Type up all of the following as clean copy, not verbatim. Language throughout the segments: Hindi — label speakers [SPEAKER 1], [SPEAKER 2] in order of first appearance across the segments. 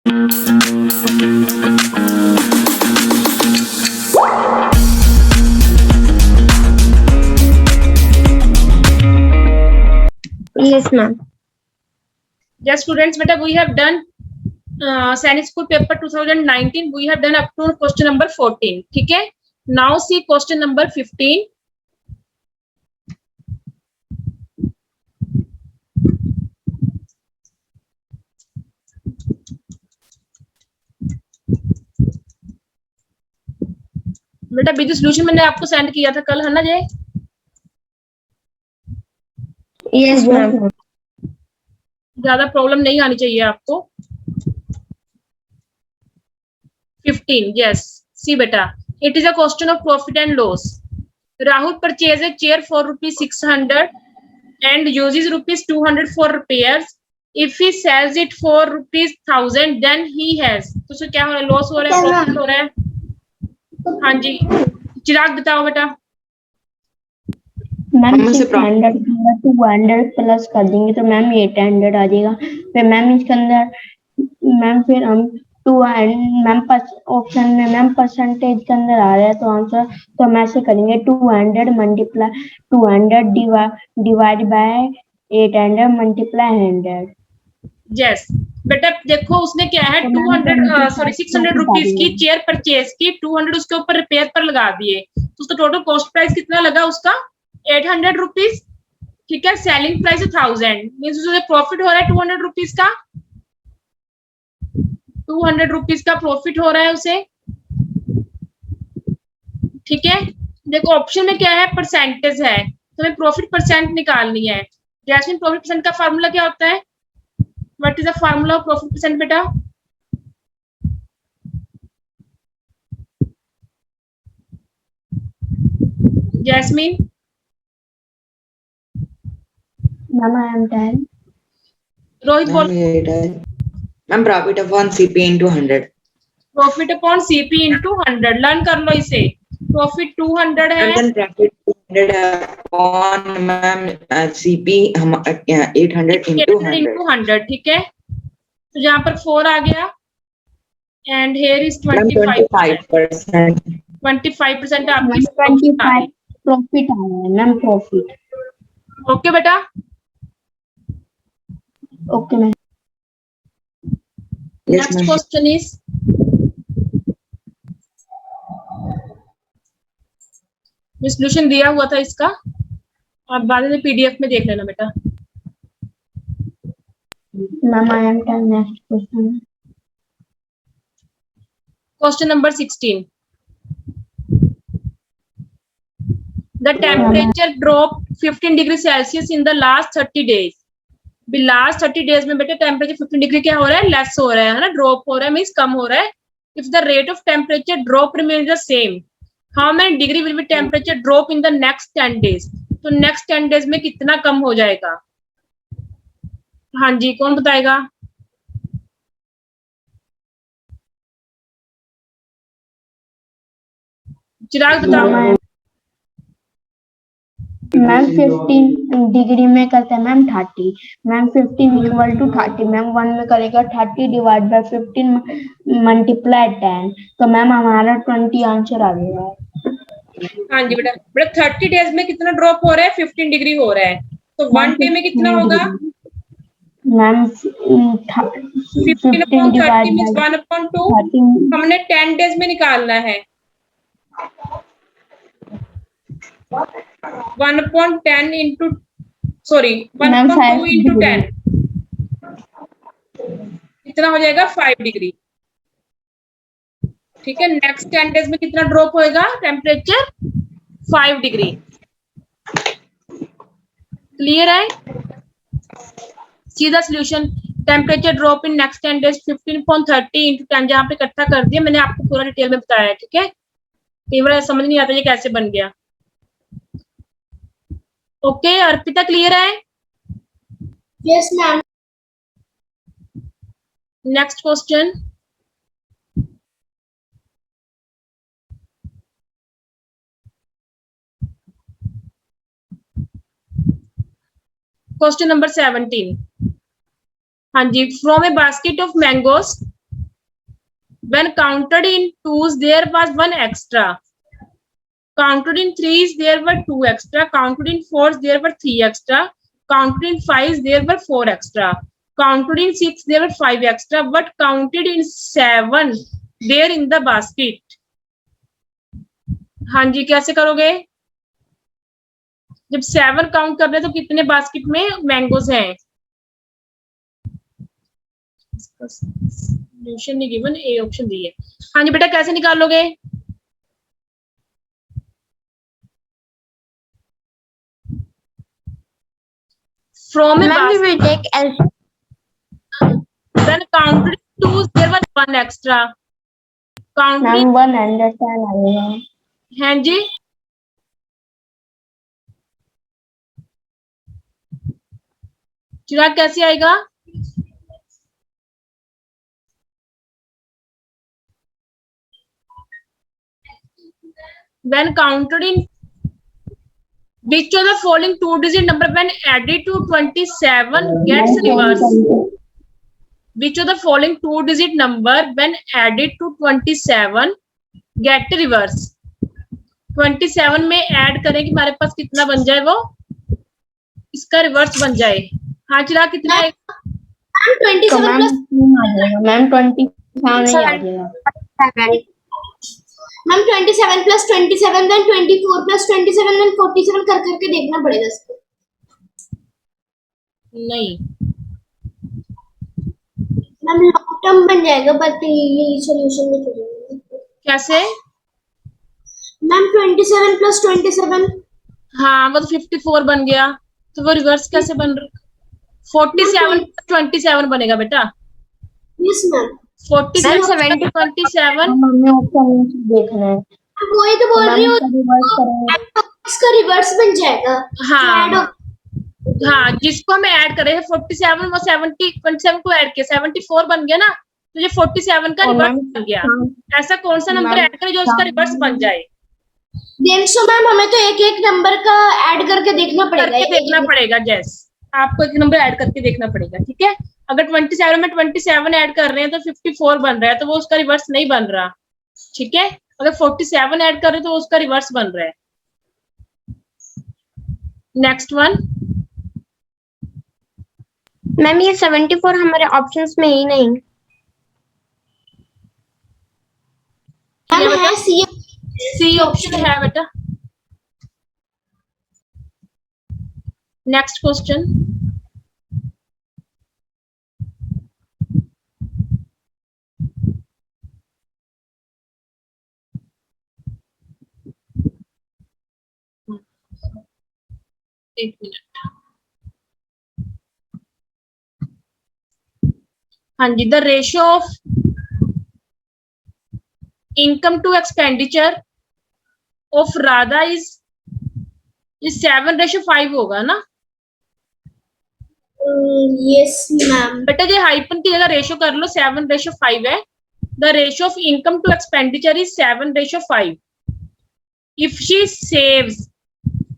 [SPEAKER 1] Yes, ma'am.
[SPEAKER 2] Yes, students, beta, we have done सैनिक school paper 2019. We have done up to question number 14. ठीक है. Now see question number 15. बेटा विद सॉल्यूशन मैंने आपको सेंड किया था कल, है ना जय?
[SPEAKER 1] Yes, ma'am.
[SPEAKER 2] ज्यादा प्रॉब्लम नहीं आनी चाहिए आपको. 15. Yes. See beta, it is a question of profit and loss. Rahul purchased a chair for rupees 600 and uses rupees 200 for repairs. If he sells it for rupees 1000, then he has. तो उससे क्या हो रहा है? लॉस हो रहा है, प्रॉफिट हो रहा है? हाँ जी, चिराग बताओ बेटा.
[SPEAKER 1] मैम 600 200 प्लस कर देंगे तो मैम 800 आ जाएगा. फिर मैम इसके अंदर मैम फिर हम मैम ऑप्शन में मैम परसेंटेज के अंदर आ रहा है तो आंसर तो हम ऐसे करेंगे 200 multiply 200 divide by 800 multiply 100.
[SPEAKER 2] Yes बेटा देखो उसने क्या है 600 रुपीज की चेयर परचेज की, 200 उसके ऊपर रिपेयर पर लगा दिए तो उसका टोटल कॉस्ट प्राइस कितना लगा उसका 800 रुपीज. ठीक है. सेलिंग प्राइस 1000 मीन्स उसे प्रॉफिट हो रहा है 200 रुपीज का. 200 रुपीज का प्रॉफिट हो रहा है उसे. ठीक है. देखो ऑप्शन में क्या है, परसेंटेज है तो हमें प्रॉफिट परसेंट निकालनी है. जैस्मिन प्रॉफिट परसेंट का फार्मूला क्या होता है? What is the formula of profit percent बेटा? Jasmine.
[SPEAKER 1] Ma'am I am 10.
[SPEAKER 2] Rohit बोल.
[SPEAKER 3] Ma'am profit upon CP into 100.
[SPEAKER 2] Profit upon CP into 100. Learn कर लो इसे. प्रॉफिट 200 है.
[SPEAKER 3] प्रॉफिट 200 अपॉन मैम सीपी हम 800 इनटू 100.
[SPEAKER 2] ठीक है. तो यहाँ पर 4 आ गया एंड हेयर इज 25%. 25% आपकी
[SPEAKER 1] प्रॉफिट आ रहा है मैम. प्रॉफिट.
[SPEAKER 2] ओके बेटा.
[SPEAKER 1] Okay ma'am.
[SPEAKER 2] Next question is solution दिया हुआ था इसका, आप बाद में पीडीएफ में देख लेना बेटा.
[SPEAKER 1] Ma'am I am 10. Next question.
[SPEAKER 2] Question number 16. The temperature dropped 15 degrees Celsius in the last 30 days. भी लास्ट 30 डेज में बेटे टेम्परेचर 15 डिग्री क्या हो रहा है? लेस हो रहा है ना, ड्रॉप हो रहा है, मीन्स कम हो रहा है. If the rate of temperature drop remains the same, how many degree will be temperature drop in the next 10 days? तो नेक्स्ट 10 डेज में कितना कम हो जाएगा? हाँ जी, कौन बताएगा? चिराग बताओ.
[SPEAKER 1] मैम 15 डिग्री में करते हैं ma'am 30. Ma'am 15 equal to 30. Ma'am 1 में करेगा 30 डिवाइड बाय 15 मल्टीप्लाई 10 तो मैम हमारा 20 आंसर आ गया.
[SPEAKER 2] हाँ जी बेटा. बेटा 30 डेज में कितना ड्रॉप हो रहा है? 15 डिग्री हो रहा है. तो 1 डे में कितना होगा?
[SPEAKER 1] Ma'am
[SPEAKER 2] 15 divide by 1/2. हमने 10 डेज में निकालना है. 1/10 into 1/2 into 10 कितना हो जाएगा? 5 डिग्री. ठीक है. नेक्स्ट 10 डेज में कितना ड्रॉप होएगा टेम्परेचर? 5 डिग्री. क्लियर है? सीधा solution. Temperature drop in next 10 days 15.30 into 10 जहाँ पे इकट्ठा कर दिया मैंने, आपको पूरा डिटेल में बताया. ठीक है. कई बार समझ नहीं आता ये कैसे बन गया. ओके अर्पिता, क्लियर है?
[SPEAKER 1] Yes ma'am.
[SPEAKER 2] Next question. Question number 17. हाँ जी. From a basket of mangoes When counted in twos, there was one extra. Counted in threes, there were two extra. Counted in fours, there were three extra. Counted in fives, there were four extra. Counted in six, there were five extra. But counted in seven, there in the basket. हाँ जी, कैसे करोगे? जब 7 काउंट कर रहे तो कितने बास्केट में मैंगोज हैं? सॉल्यूशन नहीं गिवन, ए ऑप्शन दी है। हाँ जी बेटा, कैसे निकालोगे? From a
[SPEAKER 1] Ma'am, we
[SPEAKER 2] basket,
[SPEAKER 1] will take LCM.
[SPEAKER 2] then counted in twos, there was one extra. Counted
[SPEAKER 1] Ma'am,
[SPEAKER 2] in,
[SPEAKER 1] 110 आएगा.
[SPEAKER 2] हाँ जी, चिराग कैसे आएगा? When counted in, which of the following two-digit number when added to 27 gets reversed? Which of the following two-digit number when added to 27 get reverse? 27 में ऐड करें कि हमारे पास कितना बन जाए, वो इसका रिवर्स बन जाए। हाँ चिराग, कितना आएगा?
[SPEAKER 1] मैम 27 प्लस आ जाएगा. मैम 27 नहीं आ जाएगा.
[SPEAKER 4] Ma'am 27 plus 27 then 24 plus 27 then 47 कर करके देखना पड़ेगा इसको.
[SPEAKER 2] नहीं,
[SPEAKER 4] मैम लॉन्ग टर्म बन जाएगा बट ये सॉल्यूशन में चलेगा.
[SPEAKER 2] कैसे?
[SPEAKER 4] Ma'am 27 plus 27.
[SPEAKER 2] हाँ, वो तो 54 बन गया, तो वो रिवर्स कैसे बन रहा? 47 27 बनेगा बेटा.
[SPEAKER 4] Yes ma'am.
[SPEAKER 2] 47 27.
[SPEAKER 1] हमें ऑप्शन देखना है.
[SPEAKER 4] वही तो बोल रही हूँ,
[SPEAKER 1] रिवर्स करेंगे.
[SPEAKER 4] इसका रिवर्स बन जाएगा.
[SPEAKER 2] हाँ हाँ, जिसको हम ऐड कर रहे हैं 47, वो 70 27 को ऐड किया, 74 बन गया ना, तो ये 47 का
[SPEAKER 1] और
[SPEAKER 2] रिवर्स
[SPEAKER 1] मैम,
[SPEAKER 2] बन गया.
[SPEAKER 1] हाँ.
[SPEAKER 2] ऐसा कौन सा नंबर
[SPEAKER 1] मैम,
[SPEAKER 2] ऐड करें जो उसका रिवर्स बन जाए?
[SPEAKER 4] देन सो मैम हमें तो एक एक नंबर का ऐड करके देखना पड़ेगा.
[SPEAKER 2] करके देखना पड़ेगा. जैस आपको एक नंबर ऐड करके देखना पड़ेगा, ठीक है? अगर 27 में 27 ऐड कर रहे हैं तो 54 बन रहा है, तो वो उसका रिवर्स नहीं बन रहा, ठीक है? अगर 47 ऐड कर रहे हैं तो उसका रिवर्स बन रहा है. Next one.
[SPEAKER 1] मैम ये 74 हमारे ऑप्शंस में ही नहीं.
[SPEAKER 4] मैम है सी.
[SPEAKER 2] सी ऑप्शन है बेटा. Next question. एक मिनट. हाँ जी, the ratio of income to expenditure of Radha is 7:5 होगा ना
[SPEAKER 4] यस मैम.
[SPEAKER 2] बेटा? ये हाइपन की जगह रेशियो कर लो, 7:5 है. The ratio of income to expenditure is 7:5. इफ शी सेव्स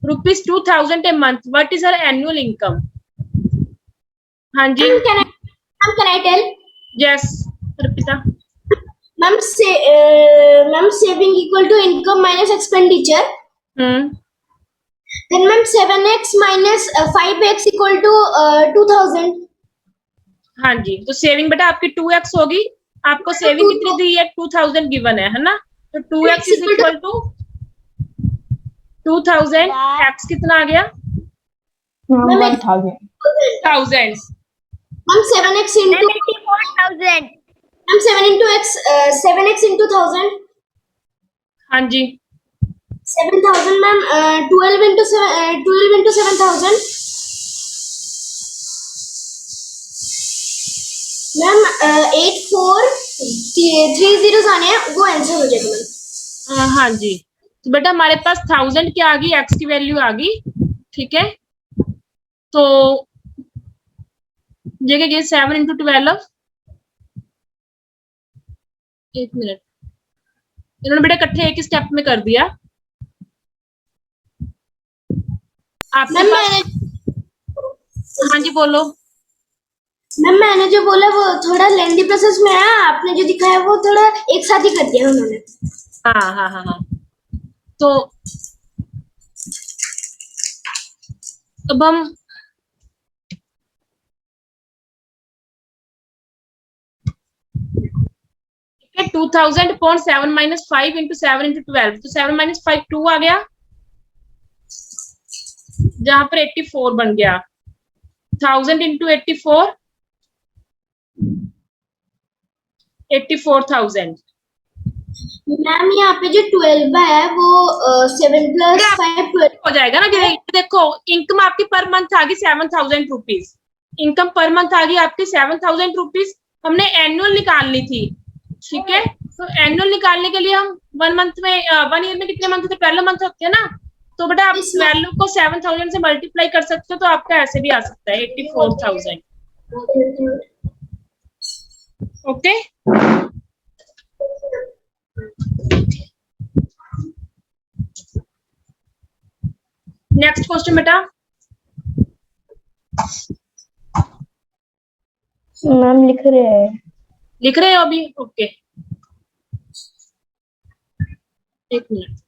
[SPEAKER 2] ₹2000 a month, what is her annual income? हाँ जी,
[SPEAKER 4] Can I tell?
[SPEAKER 2] Yes Arpita.
[SPEAKER 4] Ma'am saving equal to income minus expenditure. Then ma'am 7x minus 5x equal to 2000.
[SPEAKER 2] हाँ जी, तो सेविंग बेटा आपकी 2x होगी. आपको सेविंग कितनी दी है? 2000 गिवन है ना? तो 2x is equal to 2000. x कितना आ गया?
[SPEAKER 1] 1000.
[SPEAKER 2] 1000.
[SPEAKER 4] Ma'am 7x into
[SPEAKER 1] 84,000.
[SPEAKER 4] Ma'am 7x into 1000.
[SPEAKER 2] हाँ जी,
[SPEAKER 4] 7000 मैम. 12 into 7000. मैम 8430 आने हैं, वो आंसर हो जाएगा मैम.
[SPEAKER 2] हाँ जी. तो बेटा हमारे पास 1000 क्या आ गई? x की वैल्यू आ गई, ठीक है? तो जगह 7 into 12. एक मिनट, इन्होंने बेटा इकट्ठे एक ही स्टेप में कर दिया. आपके
[SPEAKER 4] मैम
[SPEAKER 2] पास, हाँ जी बोलो.
[SPEAKER 4] मैम मैंने जो बोला वो थोड़ा लेंदी प्रोसेस में है, आपने जो दिखाया वो थोड़ा एक साथ ही कर दिया उन्होंने।
[SPEAKER 2] हाँ हाँ हाँ हाँ। तो अब हम ठीक है 2000.7 माइनस 5 इंटू 7 इंटू 12, तो 7 माइनस 5 2 आ गया, जहां पर 84 बन गया। 1000 इंटू 84 84,000।
[SPEAKER 4] मैम यहाँ पे जो 12 है वो 7 प्लस 5 12
[SPEAKER 2] हो जाएगा ना। देखो इनकम आपकी पर मंथ आ गई 7,000 रुपीज, इनकम पर मंथ आ गई आपकी 7,000 रुपीज। हमने एनुअल निकालनी थी, ठीक है। तो एनुअल निकालने के लिए हम 1 मंथ में 1 ईयर में कितने मंथ होते हैं, 12 मंथ होते हैं ना। तो बेटा आप 12 को 7,000 से मल्टीप्लाई कर सकते हो, तो आपका ऐसे भी आ सकता है 84,000। ओके नेक्स्ट क्वेश्चन बेटा।
[SPEAKER 1] मैम लिख रहे हैं।
[SPEAKER 2] लिख रहे हो अभी? ओके एक minute.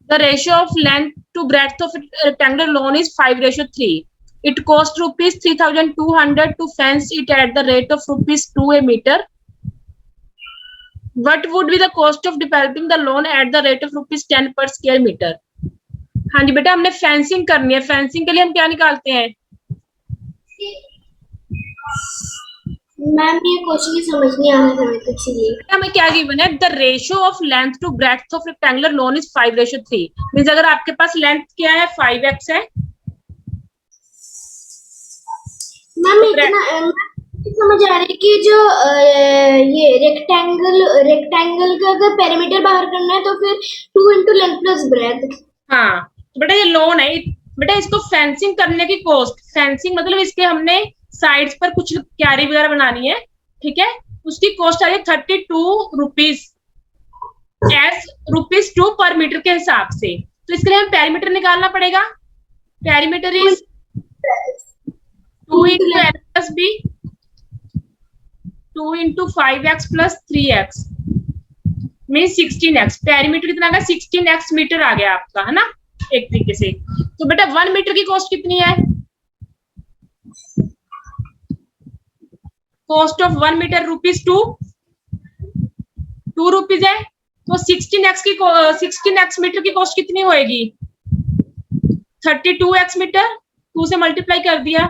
[SPEAKER 2] The ratio of length to breadth of a rectangular lawn is 5:3. It cost rupees 3,200 to fence it at the rate of rupees 2 a meter. What would be the cost of developing the lawn at the rate of rupees 10 per square meter? हाँ जी बेटा, हमने फेंसिंग करनी है। फेंसिंग के लिए हम क्या निकालते हैं?
[SPEAKER 4] मैम ये क्वेश्चन ही समझ नहीं आ रहा था मेरे को, इसलिए
[SPEAKER 2] हमें क्या गिवन है? The ratio of length to breadth of rectangular lawn is 5:3। Means अगर आपके पास लेंथ क्या है 5x है।
[SPEAKER 4] मैम इतना समझ आ रहा है कि जो ये रेक्टेंगल का अगर पेरीमीटर बाहर करना है तो फिर 2 इंटू लेंथ प्लस ब्रेथ।
[SPEAKER 2] हाँ तो बेटा ये लोन है बेटा, इसको फेंसिंग करने की कॉस्ट, फेंसिंग मतलब इसके हमने साइड्स पर कुछ क्यारी वगैरह बनानी है, ठीक है। उसकी कॉस्ट आ रही है 32 रुपीज एज रुपीज 2 पर मीटर के हिसाब से। तो इसके लिए हमें पेरीमीटर निकालना पड़ेगा। Perimeter is 2 into L plus B 2 into 5x plus 3x mean 16x। Perimeter कितना आ गया? 16x मीटर आ गया आपका, है ना, एक तरीके से। तो बेटा 1 मीटर की कॉस्ट कितनी है? Cost of 1 metre rupees 2 rupees है। तो 16x मीटर की कॉस्ट कितनी होएगी? 32x मीटर, 2 से मल्टीप्लाई कर दिया।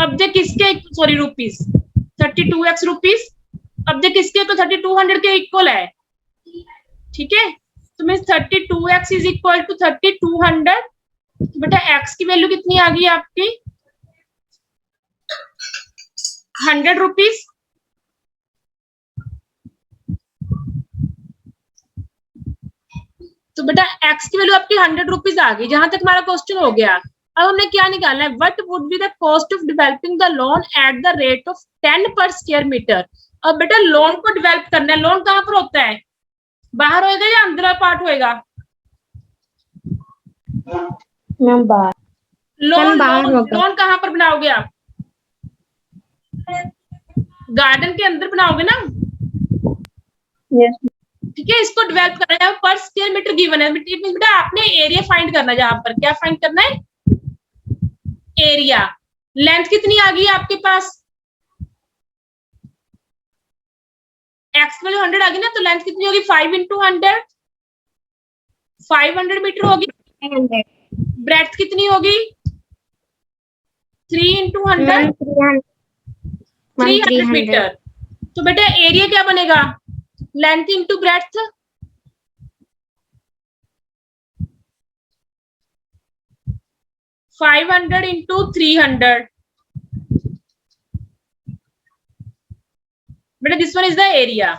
[SPEAKER 2] अब जे किसके, सॉरी रुपीज, 32x रुपीज। अब जे किसके, तो 3200 के इक्वल है, ठीक है। तो mean 32x is equal to 3200। तो बेटा x की वैल्यू कितनी आ गई आपकी? 100 रुपीज। तो बेटा x की वैल्यू आपकी 100 रुपीज आ गई। जहां तक हमारा क्वेश्चन हो गया। अब हमने क्या निकालना है? What would be the cost of developing the loan at the rate of 10 पर स्क्वायर मीटर। अब बेटा लोन को डेवलप करना है। लोन कहां पर होता है? बाहर होएगा या अंदर पार्ट होएगा?
[SPEAKER 1] बाहर।
[SPEAKER 2] लोन
[SPEAKER 1] बाहर होगा।
[SPEAKER 2] लोन कहां पर बनाओगे आप? गार्डन के अंदर बनाओगे ना,
[SPEAKER 1] यस।
[SPEAKER 2] ठीक है। इसको डेवलप करना है। पर स्क्वायर मीटर गिवन है, बेटा आपने एरिया फाइंड करना है। जहां पर क्या फाइंड करना है? एरिया। लेंथ कितनी आ गई आपके पास? एक्स वैल्यू 100 आ गई ना, तो लेंथ कितनी होगी? 5 इंटू 100, 500 मीटर होगी। ब्रेड्थ कितनी होगी? 3 इंटू 100, 300 मीटर। तो बेटा एरिया क्या बनेगा? Length into breadth, five 500 into 300। बेटा this one is the area,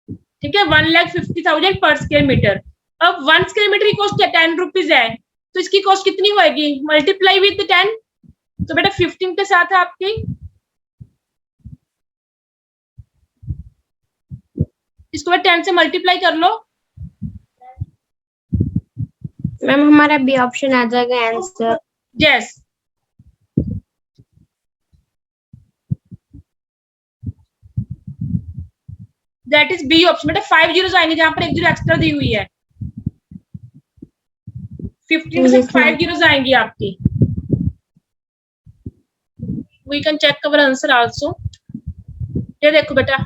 [SPEAKER 2] ठीक है। 1,50,000 पर स्क्वायर मीटर। अब 1 स्क्वायर मीटर की कॉस्ट 10 रुपीज है, तो इसकी कॉस्ट कितनी होगी? Multiply with 10। तो बेटा 15 के साथ आपकी, इसको 10 से मल्टीप्लाई कर लो,
[SPEAKER 1] मैम हमारा बी ऑप्शन आ जाएगा answer.
[SPEAKER 2] Yes, that is B option. बेटा 5 जीरोस आएंगे जहां पर एक जीरो एक्स्ट्रा दी हुई है। 15 में से 5 जीरोस आएंगी आपकी। We can check our answer also. ये देखो बेटा,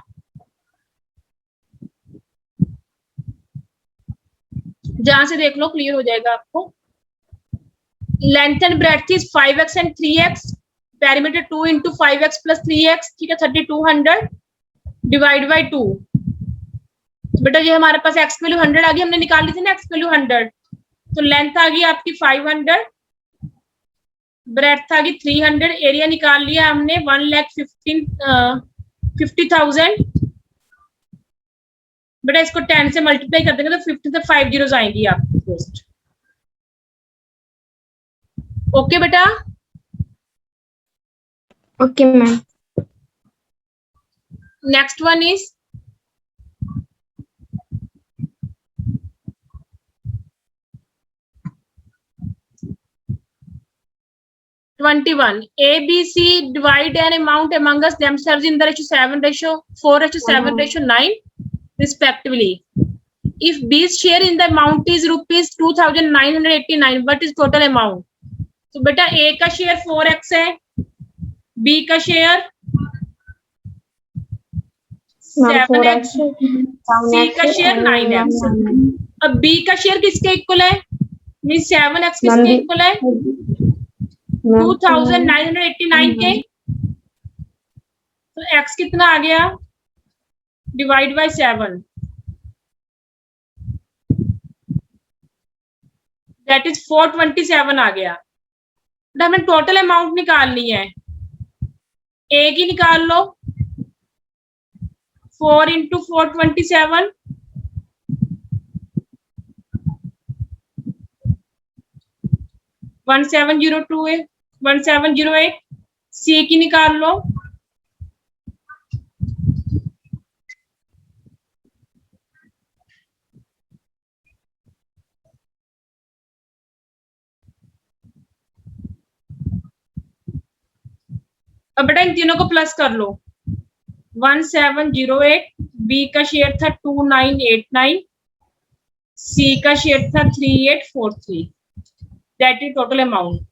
[SPEAKER 2] जहां से देख लो क्लियर हो जाएगा आपको। Length and breadth is 5x and 3x, perimeter 2 into 5x plus 3x, ठीक है, 3200 डिवाइड बाई 2। बेटा ये हमारे पास x वैल्यू 100 आ गई, हमने निकाल ली थी ना x वैल्यू 100, तो लेंथ आ गई आपकी 500, ब्रेड्थ आ गई 300, एरिया निकाल लिया हमने 1,50,000। बेटा इसको 10 से मल्टीप्लाई कर देंगे तो 50 से 5 जीरोस आएंगी आपकी फर्स्ट। ओके बेटा,
[SPEAKER 1] okay ma'am.
[SPEAKER 2] Next one is 21. A, B, C divide an amount among us themselves in the ratio 4:7:9 respectively. If B's share in the amount is rupees 2,989, what is total amount? तो बेटा A का शेयर 4x है, B का शेयर 7x, C का शेयर 9x। अब B का शेयर किसके इक्वल है? मींस 7x किसके इक्वल है? 2,989 के। तो x कितना आ गया? डिवाइड बाय 7, दैट इज 427 आ गया। तो हमें टोटल अमाउंट निकालनी है, ए की निकाल लो, 4 इंटू 427, 1708। सी की निकाल लो, अब बेटा इन तीनों को प्लस कर लो, 1708, बी का शेयर था 2989, सी का शेयर था 3843, दैट इज टोटल अमाउंट।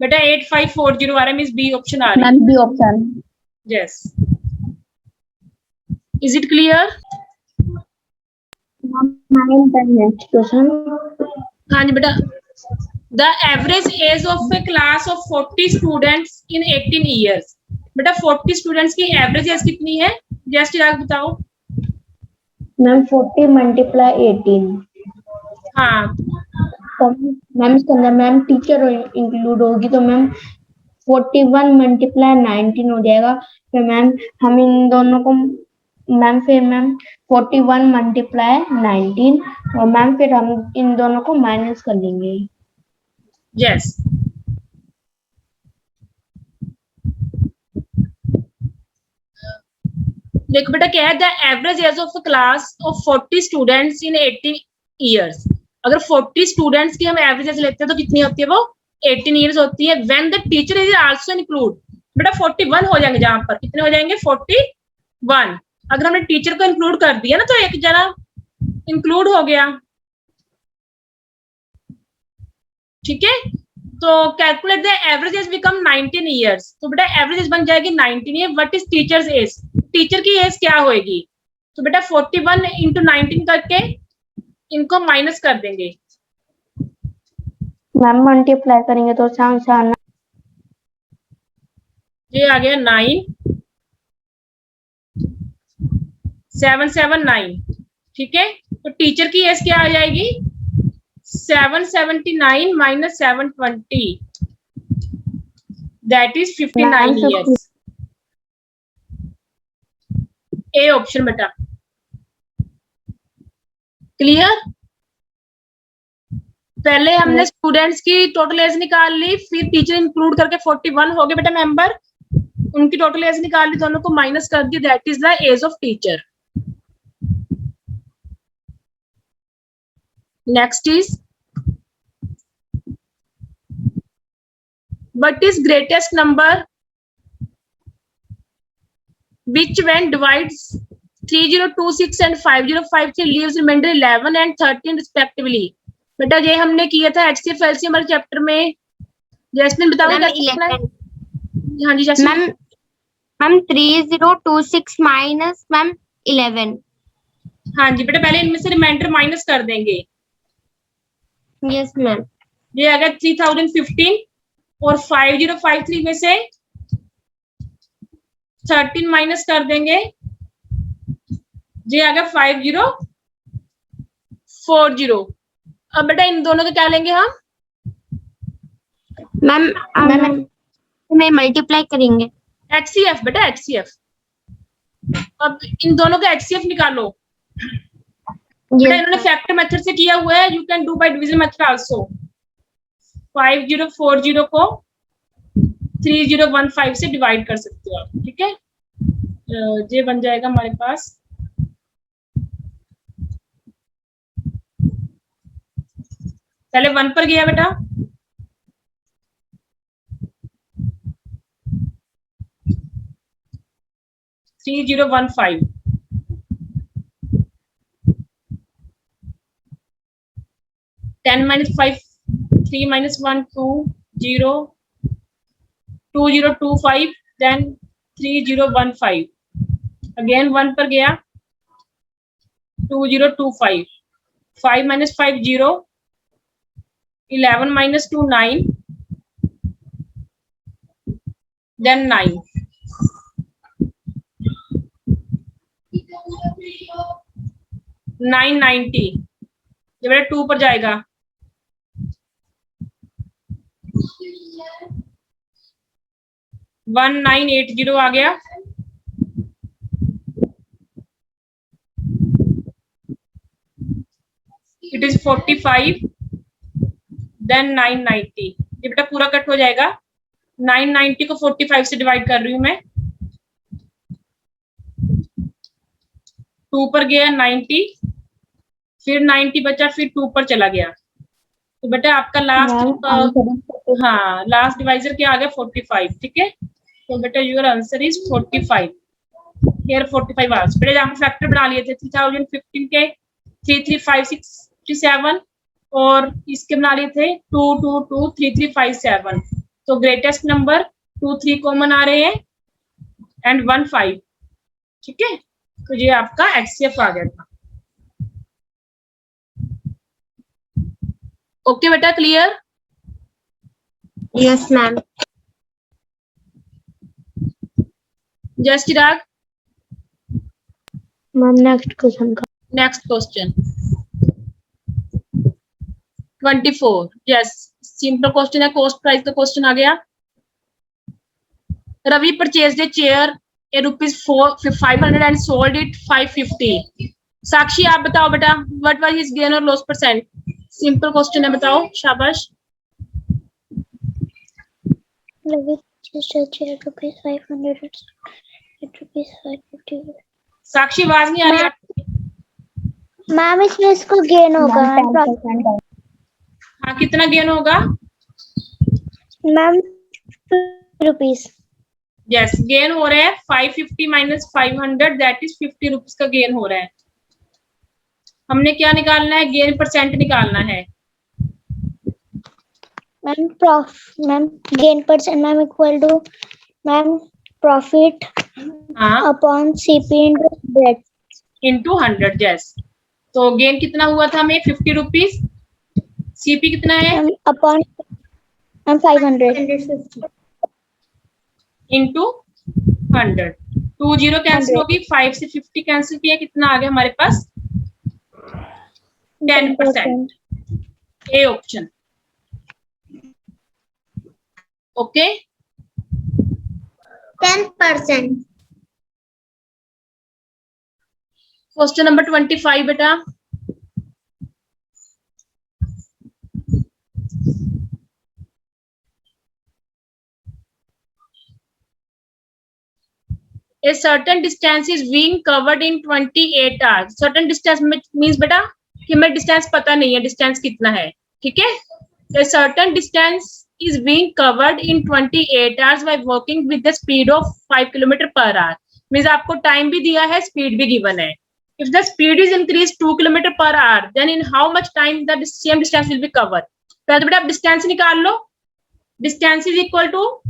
[SPEAKER 2] बेटा 8540 आ रहा है, मींस बी ऑप्शन आ रही है।
[SPEAKER 1] Ma'am B option.
[SPEAKER 2] Yes, is it clear?
[SPEAKER 1] Next question.
[SPEAKER 2] हाँ जी बेटा, the average age of a class of 40 students in 18 years. बेटा 40 स्टूडेंट्स की एवरेज एज कितनी है? जस्ट याद बताओ।
[SPEAKER 1] Ma'am 40 multiply 18।
[SPEAKER 2] हाँ,
[SPEAKER 1] तो मैम इसके अंदर मैम टीचर इंक्लूड होगी, तो मैम 41 मल्टीप्लाई 19 हो जाएगा। फिर मैम हम इन दोनों को मैम फिर मैम 41 मल्टीप्लाई 19, और मैम फिर हम इन दोनों को माइनस कर लेंगे।
[SPEAKER 2] यस, देखो बेटा क्या है, the average age of class of 40 students in 18 years. अगर 40 स्टूडेंट्स की हम एवरेज एज लेते हैं तो कितनी होती है? वो 18 ईयर्स होती है। When the teacher is also include, बेटा 41 हो जाएंगे, जहां पर कितने हो जाएंगे? 41। अगर हमने टीचर को इंक्लूड कर दिया ना तो एक जना इंक्लूड हो गया, ठीक है। तो calculate the average age become 19 years. तो बेटा एवरेज एज बन जाएगी 19 year. What is teacher's age? Teacher की एज क्या होगी? तो बेटा 41 इंटू 19 करके इनको माइनस कर देंगे।
[SPEAKER 1] मैम मल्टीप्लाई करेंगे तो आसान।
[SPEAKER 2] ये आ गया 9 779, ठीक है। तो टीचर की एज क्या आ जाएगी? 779 minus 720, that is 59 years. A option बेटा, क्लियर? पहले हमने स्टूडेंट्स की टोटल एज निकाल ली, फिर टीचर इंक्लूड करके 41 हो गए बेटा मेंबर, उनकी टोटल एज निकाल ली, दोनों को माइनस कर दी, that is the age of teacher. Next is what is greatest number which when divides 3026 and 5053 leaves remainder 11 and 13 respectively। बेटा ये हमने किया था HCF LCM वाले चैप्टर में। जैस्मिन बताओगे कैसे करना है? हाँ जी जैस्मिन।
[SPEAKER 1] Ma'am 3026 minus ma'am 11।
[SPEAKER 2] हाँ जी बेटा पहले इनमें से रिमाइंडर माइनस कर देंगे।
[SPEAKER 1] Yes ma'am.
[SPEAKER 2] ये अगर 3015 और 5053 में से 13 माइनस कर देंगे, ये अगर 5040। अब बेटा इन दोनों को क्या लेंगे हम?
[SPEAKER 1] मैम में मल्टीप्लाई करेंगे।
[SPEAKER 2] HCF बेटा HCF। अब इन दोनों का HCF निकालो। बेटा इन्होंने फैक्टर मेथड से किया हुआ है, you can do by division method also. 5040 को 3015 से डिवाइड कर सकते हो आप, ठीक है। ये बन जाएगा हमारे पास पहले 1 पर गया बेटा, three 3015 10 minus 5 3 minus 1 2 0 2025 then 3015 again 1 पर गया 2025 5 minus 5 0 11 minus 2 9 then 9 990 ये बेटा 2 पर जाएगा 1980 आ गया, इट इज 45 देन 990। ये बेटा पूरा कट हो जाएगा। 990 को 45 से डिवाइड कर रही हूं मैं, 2 पर गया 90, फिर 90 बचा, फिर 2 पर चला गया। तो बेटा आपका लास्ट हाँ लास्ट डिवाइजर क्या आ गया 45, ठीक है। तो बेटा your answer is 45 here 45 hours. बेटा यहाँ पे फैक्टर बना लिए थे 3015 के 33567 और इसके बना लिए थे 2223357। तो ग्रेटेस्ट नंबर 2 3 कॉमन आ रहे हैं एंड 1 5, ठीक है। तो ये आपका HCF आ गया था। ओके बेटा clear?
[SPEAKER 1] Yes ma'am.
[SPEAKER 2] Jai Chirag.
[SPEAKER 1] Ma'am next question का
[SPEAKER 2] next question 24। Yes simple question है, कॉस्ट प्राइस का क्वेश्चन आ गया। Ravi purchased a chair a ₹500 and sold it 550। Sakshi आप बताओ बेटा व्हाट वाज हिज गेन और लॉस परसेंट। सिंपल क्वेश्चन है, बताओ शाबाश।
[SPEAKER 1] Ravi purchased a chair ₹500 at ₹550।
[SPEAKER 2] Sakshi आवाज नहीं आ रही आपकी।
[SPEAKER 1] मैम इसमें इसको गेन होगा
[SPEAKER 2] हाँ कितना गेन होगा?
[SPEAKER 1] मैम ₹50।
[SPEAKER 2] यस गेन हो रहा है 550 माइनस 500 दैट इज 50 रुपीज का गेन हो रहा है। हमने क्या निकालना है? गेन परसेंट निकालना है।
[SPEAKER 1] Ma'am gain percent ma'am equal to ma'am profit upon CP
[SPEAKER 2] into 100। Yes तो गेन कितना हुआ था हमें? 50 रुपीज। CP कितना है?
[SPEAKER 1] Upon 500
[SPEAKER 2] into 100। 20 कैंसिल होगी, 5 से 50 कैंसिल किया, कितना आ गया हमारे पास? 10%। A option. Okay
[SPEAKER 1] 10%।
[SPEAKER 2] Question number 25 बेटा। A certain distance is being covered in 28 hours. Certain distance means बेटा कि हमें distance पता नहीं है distance कितना है, ठीक है? A certain distance is being covered in 28 hours by walking with the speed of 5 km per hour. Means आपको time भी दिया है, speed भी given है. If the speed is increased 2 km per hour, then in how much time the same distance will be covered? पहले बेटा आप distance निकाल लो. Distance is equal to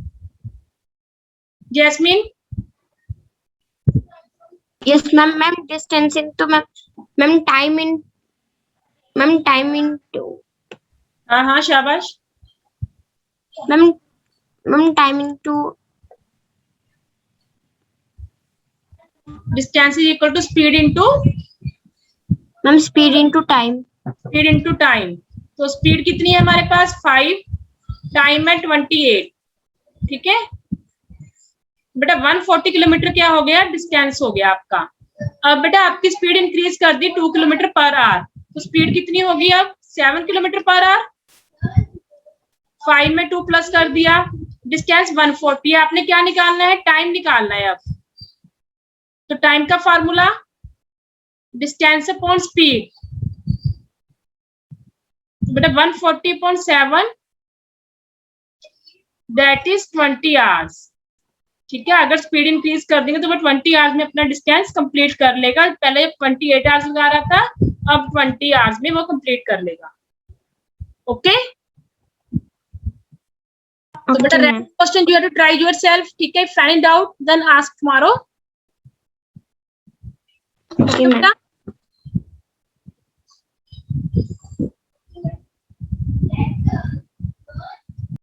[SPEAKER 2] Jasmine.
[SPEAKER 1] Yes, ma'am. Ma'am, distance into ma'am time into
[SPEAKER 2] हाँ शाबाश.
[SPEAKER 1] ma'am time into
[SPEAKER 2] Distance is equal to speed into
[SPEAKER 1] ma'am speed into time.
[SPEAKER 2] speed into time. तो speed कितनी है हमारे पास 5, टाइम है 28, ठीक है बेटा 140 किलोमीटर क्या हो गया डिस्टेंस हो गया आपका. अब बेटा आपकी स्पीड इंक्रीज कर दी 2 किलोमीटर पर आवर, तो स्पीड कितनी होगी अब 7 किलोमीटर पर आवर. 5 में 2 प्लस कर दिया, डिस्टेंस 140. आपने क्या निकालना है टाइम निकालना है. अब तो टाइम का फॉर्मूला डिस्टेंस अपॉन स्पीड, बेटा 140.7 दैट इज 20 आवर्स. ठीक है, अगर स्पीड इंक्रीज कर देंगे तो वो 20 आवर्स में अपना डिस्टेंस कंप्लीट कर लेगा. पहले 28 आवर्स लगा रहा था, अब 20 आवर्स में वो कंप्लीट कर लेगा. ओके तो बेटा question you have to try yourself. ठीक है, find out then ask tomorrow.
[SPEAKER 1] Okay, ma'am.
[SPEAKER 2] बेटा